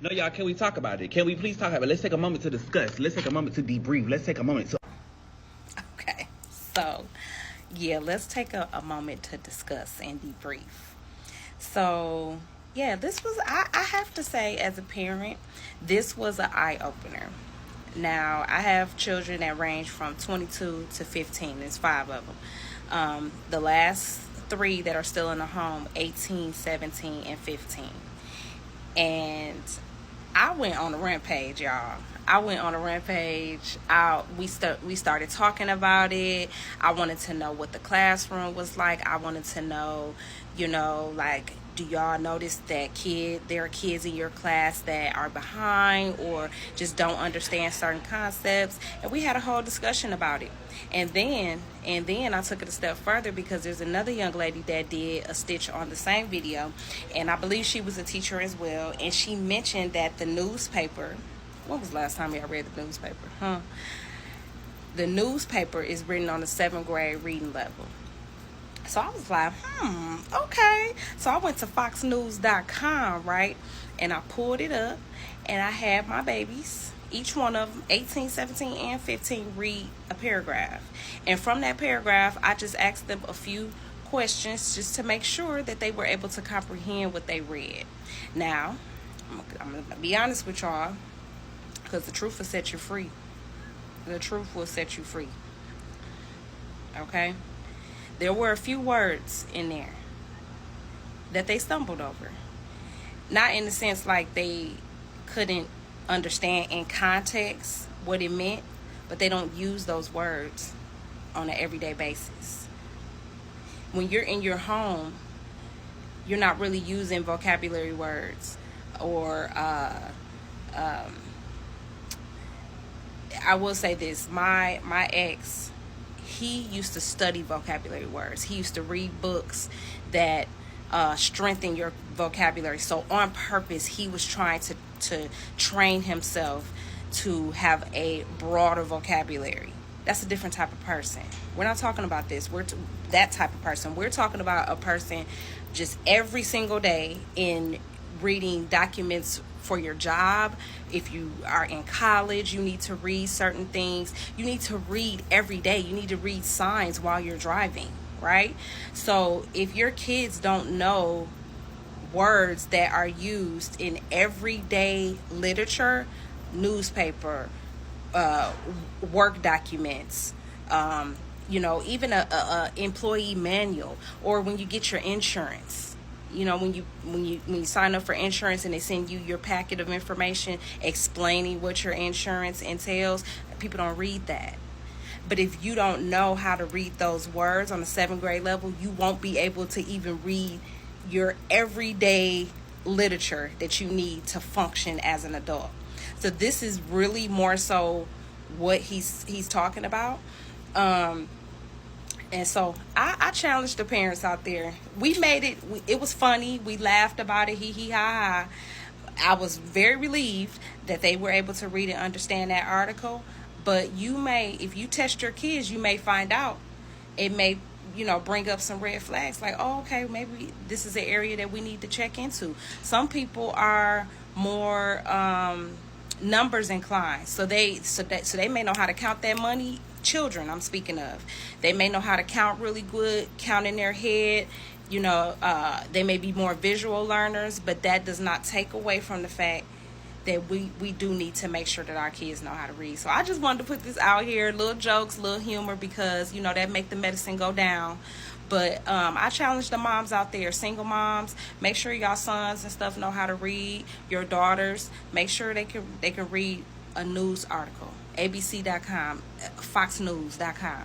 No, y'all, can we talk about it? Can we please talk about it? Let's take a moment to discuss. Let's take a moment to debrief. Let's take a moment to. Okay, so yeah, let's take a moment to discuss and debrief. So, yeah, this was, I have to say, as a parent, this was an eye opener. Now, I have children that range from 22 to 15. There's five of them. The last three that are still in the home, 18, 17, and 15. And I went on a rampage, y'all. I went on a rampage. We started talking about it. I wanted to know what the classroom was like. I wanted to know, like, do y'all notice that there are kids in your class that are behind or just don't understand certain concepts? And we had a whole discussion about it. And then I took it a step further because there's another young lady that did a stitch on the same video, and I believe she was a teacher as well. And she mentioned that the newspaper. When was the last time y'all read the newspaper? The newspaper is written on the 7th grade reading level. So I was like, okay. So I went to foxnews.com, right? And I pulled it up, and I had my babies, each one of them, 18, 17, and 15, read a paragraph. And from that paragraph, I just asked them a few questions just to make sure that they were able to comprehend what they read. Now, I'm going to be honest with y'all, because the truth will set you free. The truth will set you free. Okay? There were a few words in there that they stumbled over. Not in the sense like they couldn't understand in context what it meant, but they don't use those words on an everyday basis. When you're in your home, you're not really using vocabulary words or I will say this, my ex, he used to study vocabulary words. He used to read books that strengthen your vocabulary. So on purpose, he was trying to train himself to have a broader vocabulary. That's a different type of person. We're not talking about this. That type of person. We're talking about a person just every single day in reading documents for your job. If you are in college, you need to read certain things. You need to read every day. You need to read signs while you're driving, right? So if your kids don't know words that are used in everyday literature, newspaper, work documents, even a employee manual, or when you get your insurance. When you sign up for insurance and they send you your packet of information explaining what your insurance entails, people don't read that. But if you don't know how to read those words on the 7th grade level, you won't be able to even read your everyday literature that you need to function as an adult. So this is really more so what he's talking about. And so I challenged the parents out there. We made it. It was funny. We laughed about it. Hee hee ha ha. I was very relieved that they were able to read and understand that article. But if you test your kids, you may find out. It may, bring up some red flags. Like, oh, okay, maybe this is an area that we need to check into. Some people are more numbers inclined. So they may know how to count that money. Children, I'm speaking of. They may know how to count really good, count in their head. They may be more visual learners, but that does not take away from the fact that we do need to make sure that our kids know how to read. So I just wanted to put this out here, little jokes, little humor, because that make the medicine go down. But I challenge the moms out there, single moms, make sure y'all sons and stuff know how to read. Your daughters, make sure they can read a news article. ABC.com, foxnews.com.